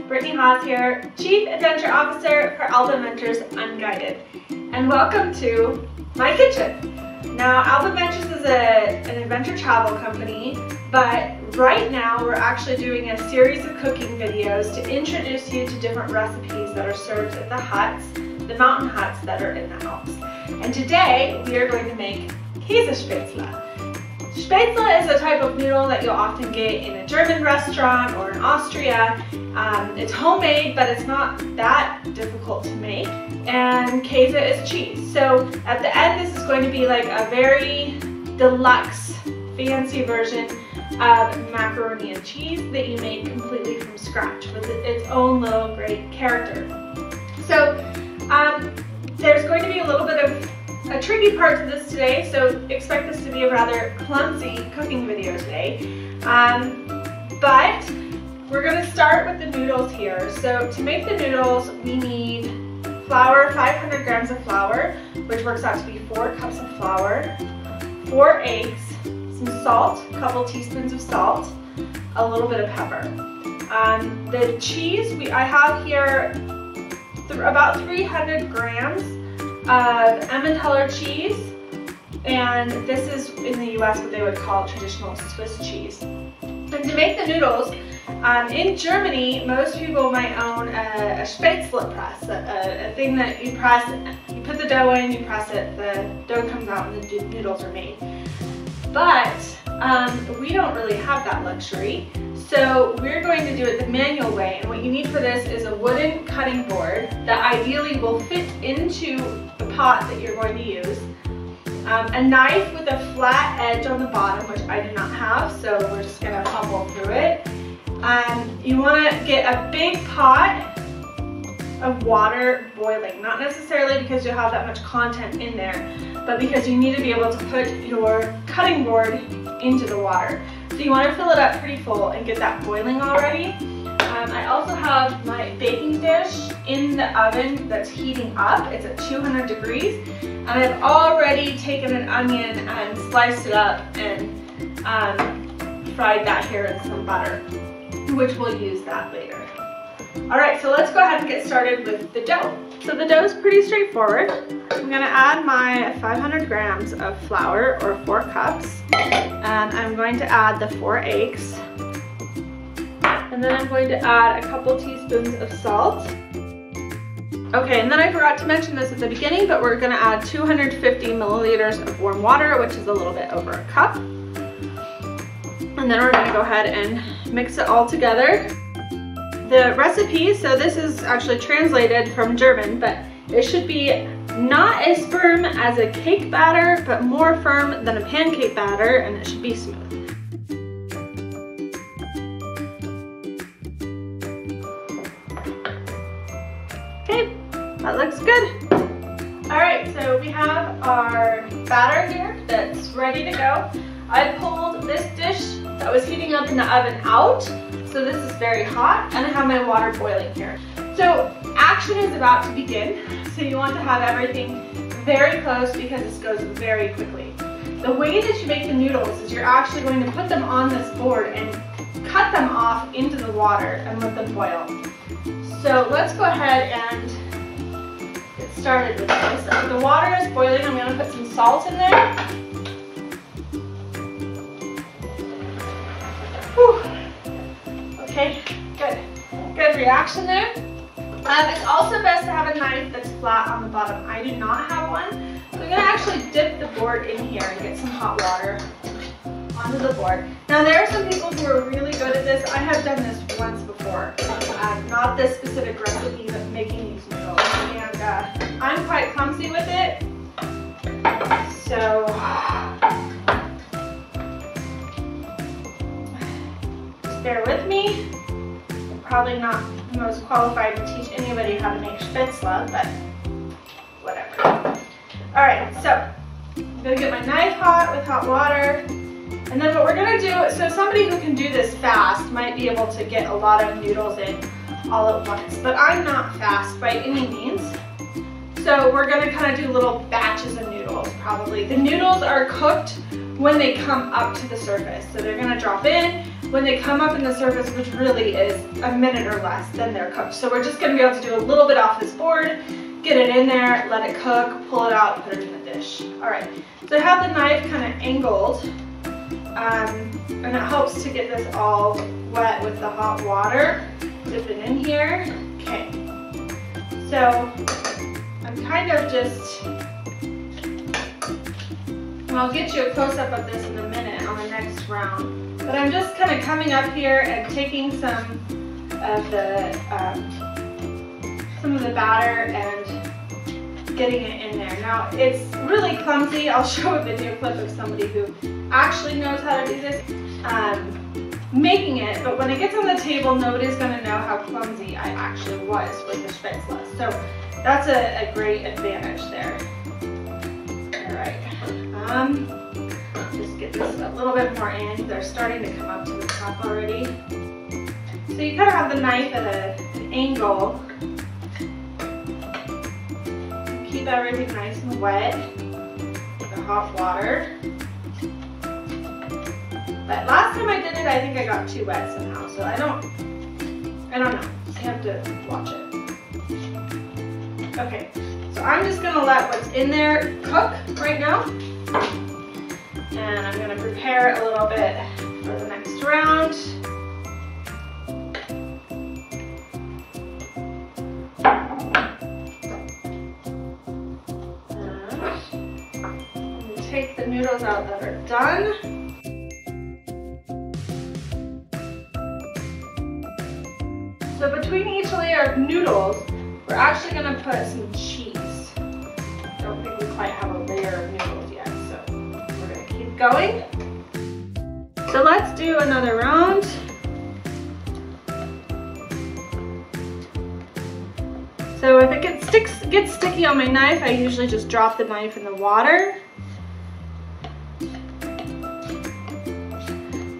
Brittany Haas here, Chief Adventure Officer for Alpenventures Unguided, and welcome to my kitchen. Now, Alpenventures is an adventure travel company, but right now we're actually doing a series of cooking videos to introduce you to different recipes that are served at the huts, the mountain huts that are in the Alps. And today we are going to make Käsespätzle. Spätzle is a type of noodle that you'll often get in a German restaurant or in Austria. It's homemade, but it's not that difficult to make. And Käse is cheese. So at the end, this is going to be like a very deluxe, fancy version of macaroni and cheese that you make completely from scratch with its own little great character. So there's going to be a little bit of a tricky part to this today, so expect this to be a rather clumsy cooking video today. But we're going to start with the noodles here. So to make the noodles, we need flour, 500 grams of flour, which works out to be 4 cups of flour, 4 eggs, some salt, a couple teaspoons of salt, a little bit of pepper. The cheese, I have here about 300 grams of Emmentaler cheese, and this is in the US what they would call traditional Swiss cheese. And to make the noodles, in Germany, most people might own a spätzle press, a thing that you press, you put the dough in, you press it, the dough comes out and the noodles are made. But we don't really have that luxury, so we're going to do it the manual way. And what you need for this is a wooden cutting board that ideally will fit into the pot that you're going to use, a knife with a flat edge on the bottom, which I do not have, so we're just going to hobble through it. You want to get a big pot of water boiling, not necessarily because you'll have that much content in there, but because you need to be able to put your cutting board into the water. So you want to fill it up pretty full and get that boiling already. I also have my baking dish in the oven that's heating up. It's at 200 degrees, and I've already taken an onion and sliced it up and fried that here in some butter, which we'll use that later. Alright, so let's go ahead and get started with the dough. So the dough is pretty straightforward. I'm going to add my 500 grams of flour, or 4 cups, and I'm going to add the 4 eggs. And then I'm going to add a couple teaspoons of salt. Okay, and then I forgot to mention this at the beginning, but we're going to add 250 milliliters of warm water, which is a little bit over a cup. And then we're going to go ahead and mix it all together. The recipe, so this is actually translated from German, but it should be not as firm as a cake batter, but more firm than a pancake batter, and it should be smooth. Okay, that looks good. Alright, so we have our batter here that's ready to go. I pulled this dish that was heating up in the oven out, so this is very hot, and I have my water boiling here. So action is about to begin, so you want to have everything very close because this goes very quickly. The way that you make the noodles is you're actually going to put them on this board and cut them off into the water and let them boil. So let's go ahead and get started with this. So the water is boiling. I'm going to put some salt in there. Whew. Okay, good reaction there. It's also best to have a knife that's flat on the bottom. I do not have one, so I'm going to actually dip the board in here and get some hot water onto the board. Now there are some people who are really good at this. I have done this once before, not this specific recipe, but making these noodles, and I'm quite clumsy with it, so bear with me. I'm probably not the most qualified to teach anybody how to make spätzle, but whatever. Alright, so I'm going to get my knife hot with hot water, and then what we're going to do, so somebody who can do this fast might be able to get a lot of noodles in all at once, but I'm not fast by any means. So we're going to kind of do little batches of noodles probably. The noodles are cooked when they come up to the surface, so they're going to drop in. when they come up in the surface, which really is a minute or less, then they're cooked. So we're just gonna be able to do a little bit off this board, get it in there, let it cook, pull it out, put it in the dish. All right, so I have the knife kind of angled, and it helps to get this all wet with the hot water. Dip it in here. Okay, so I'm kind of just, and I'll get you a close-up of this in a minute on the next round, but I'm just kind of coming up here and taking some of the batter and getting it in there. Now, it's really clumsy. I'll show a video clip of somebody who actually knows how to do this, making it, but when it gets on the table, nobody's gonna know how clumsy I actually was with the spätzle. So that's a great advantage there. All right, just get this a little bit more in. They're starting to come up to the top already. So you kind of have the knife at an angle. Keep everything nice and wet with the hot water. But last time I did it, I think I got too wet somehow, so I don't know. So you have to watch it. Okay, so I'm just gonna let what's in there cook right now. And I'm gonna prepare a little bit for the next round. And take the noodles out that are done. So between each layer of noodles, we're actually going to put some cheese. I don't think we quite have a layer of noodles yet, so we're going to keep going. So let's do another round. So if it gets sticky on my knife, I usually just drop the knife in the water.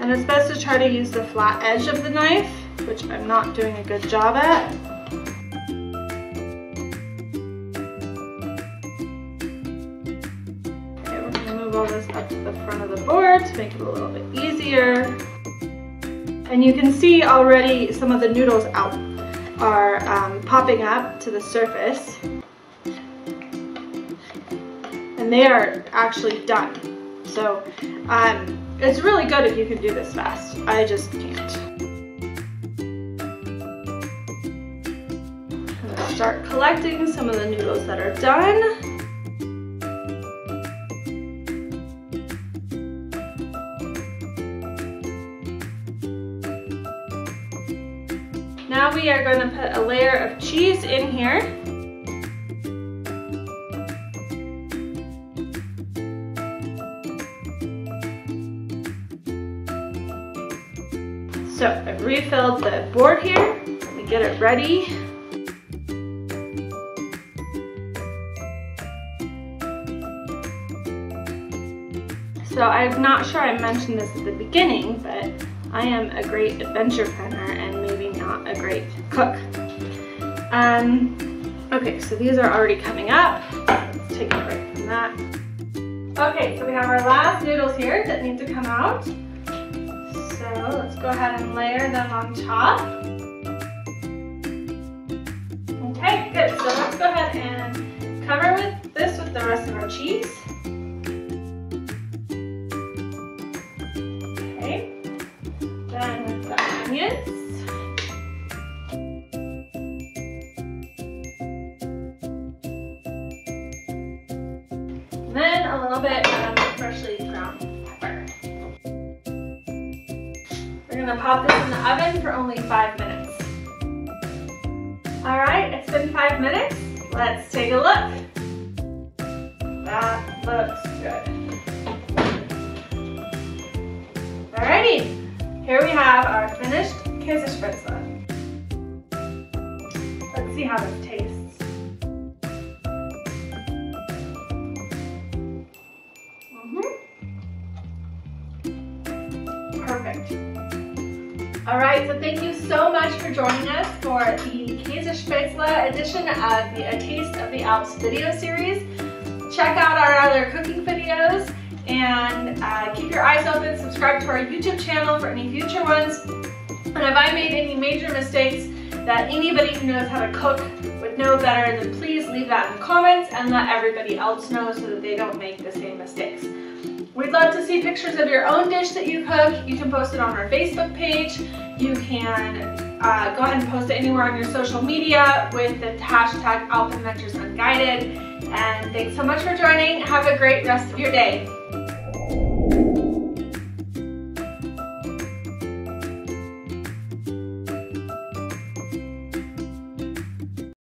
And it's best to try to use the flat edge of the knife, which I'm not doing a good job at. Okay, we're going to move all this up to the front of the board to make it a little bit easier. And you can see already some of the noodles are popping up to the surface. And they are actually done. So it's really good if you can do this fast. I just can't. Start collecting some of the noodles that are done. Now we are going to put a layer of cheese in here. So I've refilled the board here. Let me get it ready. So I'm not sure I mentioned this at the beginning, but I am a great adventure planner and maybe not a great cook. Okay, so these are already coming up. Let's take a break from that. Okay, so we have our last noodles here that need to come out. So let's go ahead and layer them on top. Okay, good. So let's go ahead and cover this with the rest of our cheese. Then with the onions. And then a little bit of freshly ground pepper. We're going to pop this in the oven for only 5 minutes. Alright, it's been 5 minutes. Let's take a look. That looks good. Alrighty. Here we have our finished Käsespätzle. Let's see how this tastes. Perfect. All right, so thank you so much for joining us for the Käsespätzle edition of the A Taste of the Alps video series. Check out our other cooking videos and keep your eyes open, subscribe to our YouTube channel for any future ones. And if I made any major mistakes that anybody who knows how to cook would know better, then please leave that in the comments and let everybody else know so that they don't make the same mistakes. We'd love to see pictures of your own dish that you cook. You can post it on our Facebook page. You can go ahead and post it anywhere on your social media with the hashtag Alpenventures Unguided. And thanks so much for joining. Have a great rest of your day.